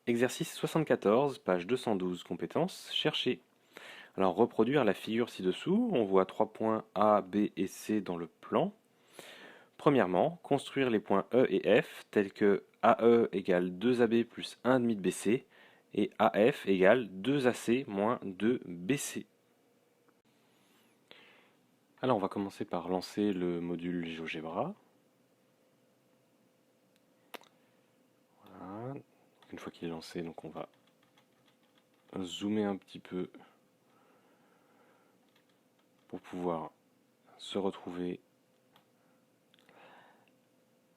Exercice 74, page 212, compétences, chercher. Alors reproduire la figure ci-dessous, on voit 3 points A, B et C dans le plan. Premièrement, construire les points E et F tels que AE égale 2AB plus 1,5 de BC et AF égale 2AC moins 2BC. Alors on va commencer par lancer le module GeoGebra. Voilà. Une fois qu'il est lancé, donc on va zoomer un petit peu pour pouvoir se retrouver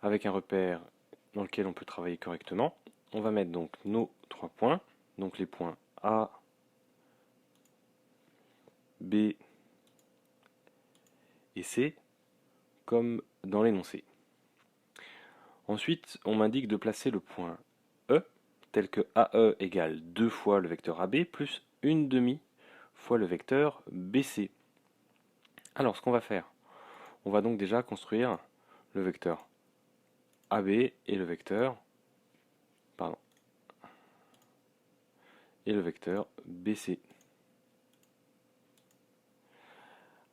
avec un repère dans lequel on peut travailler correctement. On va mettre donc nos 3 points, donc les points A, B et C, comme dans l'énoncé. Ensuite, on m'indique de placer le point E, tel que AE égale 2 fois le vecteur AB, plus 1/2 fois le vecteur BC. Alors, ce qu'on va faire, on va donc déjà construire le vecteur AB et le vecteur, BC.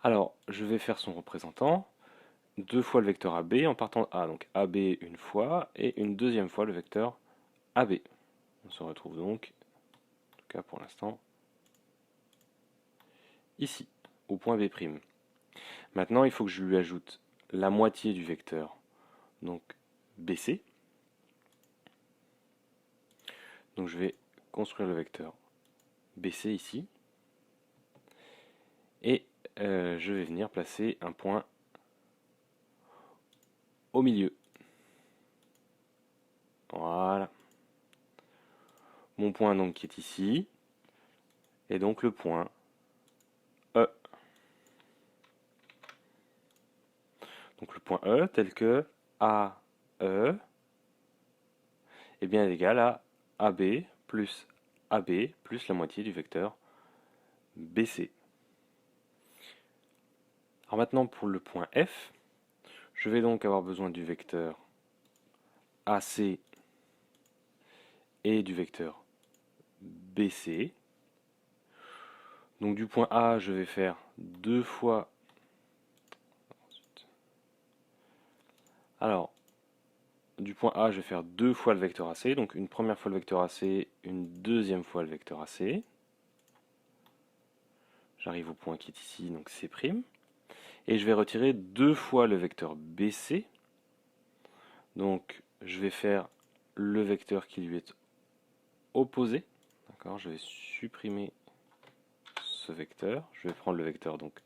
Alors, je vais faire son représentant, 2 fois le vecteur AB en partant de A, donc AB une fois, et une deuxième fois le vecteur AB. On se retrouve donc, en tout cas pour l'instant, ici, au point B'. Maintenant, il faut que je lui ajoute la moitié du vecteur, donc BC. Donc je vais construire le vecteur BC ici, et je vais venir placer un point au milieu. Voilà. Mon point donc qui est ici, et donc le point E. Donc le point E tel que AE est bien égal à AB plus la moitié du vecteur BC. Alors maintenant pour le point F, je vais donc avoir besoin du vecteur AC et du vecteur BC. Donc du point A, je vais faire 2 fois. Alors, du point A, je vais faire 2 fois le vecteur AC. Donc une première fois le vecteur AC, une deuxième fois le vecteur AC. J'arrive au point qui est ici, donc C'. Et je vais retirer 2 fois le vecteur BC. Donc je vais faire le vecteur qui lui est opposé. D'accord, je vais supprimer ce vecteur. Je vais prendre le vecteur donc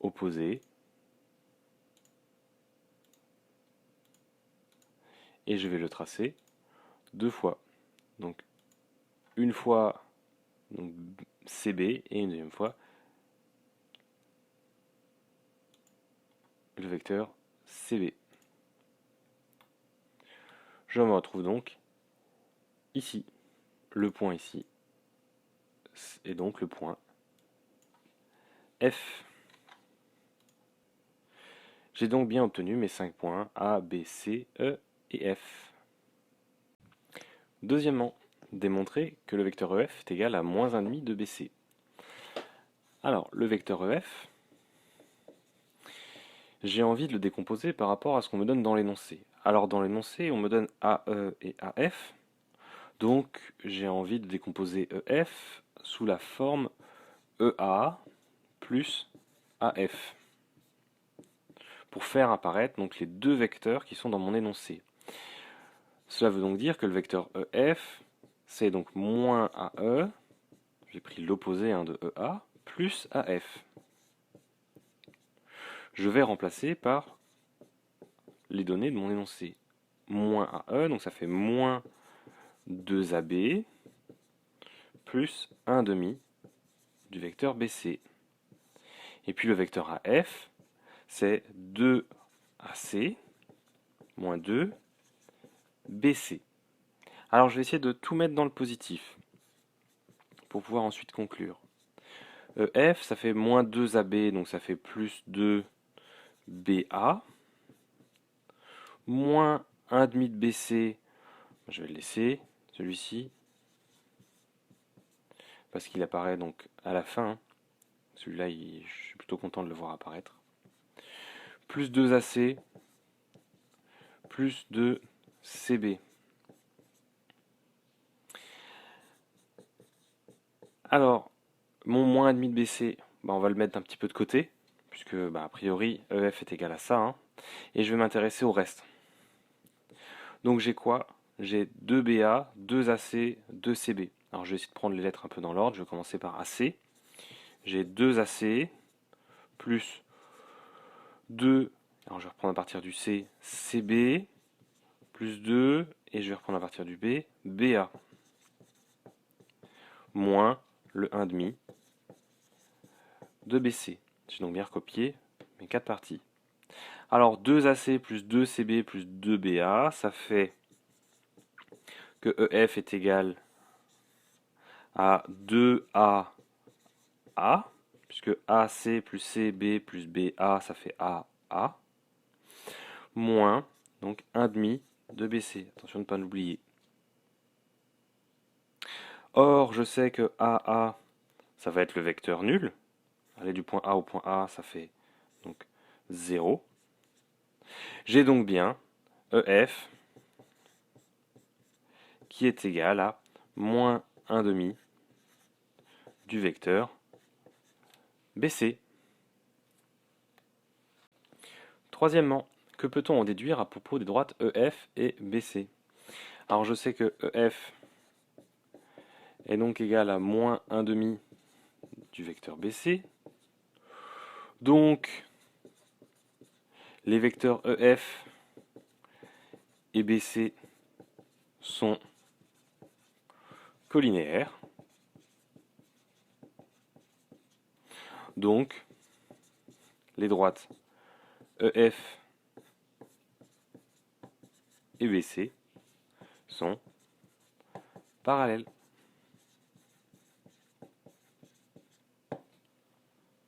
opposé. Et je vais le tracer 2 fois. Donc une fois donc, CB et une deuxième fois le vecteur CB. Je me retrouve donc ici, le point ici, et donc le point F. J'ai donc bien obtenu mes 5 points A, B, C, E et F. Deuxièmement, démontrer que le vecteur EF est égal à moins 1,5 de BC. Alors, le vecteur EF, j'ai envie de le décomposer par rapport à ce qu'on me donne dans l'énoncé. Alors dans l'énoncé, on me donne AE et AF, donc j'ai envie de décomposer EF sous la forme EA plus AF, pour faire apparaître donc les deux vecteurs qui sont dans mon énoncé. Cela veut donc dire que le vecteur EF, c'est donc moins AE, j'ai pris l'opposé de EA, plus AF. Je vais remplacer par les données de mon énoncé. Moins AE, donc ça fait moins 2AB, plus 1,5 du vecteur BC. Et puis le vecteur AF, c'est 2AC moins 2 BC. Alors je vais essayer de tout mettre dans le positif pour pouvoir ensuite conclure. EF, ça fait moins 2AB, donc ça fait plus 2BA. Moins 1,5 de BC, je vais le laisser, celui-ci, parce qu'il apparaît donc à la fin. Celui-là, je suis plutôt content de le voir apparaître. Plus 2AC, plus 2CB. Alors, mon moins 1,5 de BC, on va le mettre un petit peu de côté, puisque a priori EF est égal à ça, hein, et je vais m'intéresser au reste. Donc j'ai quoi? J'ai 2BA, 2AC, 2CB. Alors je vais essayer de prendre les lettres un peu dans l'ordre, je vais commencer par AC. J'ai 2AC, plus 2, alors je vais reprendre à partir du C, CB, plus 2, et je vais reprendre à partir du B, BA, moins le 1,5 de BC. J'ai donc bien recopié mes 4 parties. Alors 2AC plus 2CB plus 2BA, ça fait que EF est égal à 2AA, puisque AC plus CB plus BA, ça fait AA, moins donc 1,5 de BC. Attention de ne pas l'oublier. Or, je sais que AA, ça va être le vecteur nul. Aller du point A au point A, ça fait donc 0. J'ai donc bien EF qui est égal à moins 1,5 du vecteur BC. Troisièmement, que peut-on en déduire à propos des droites EF et BC? Alors je sais que EF est donc égal à moins 1,5 du vecteur BC. Donc, les vecteurs EF et BC sont collinéaires. Donc, les droites EF et BC sont parallèles.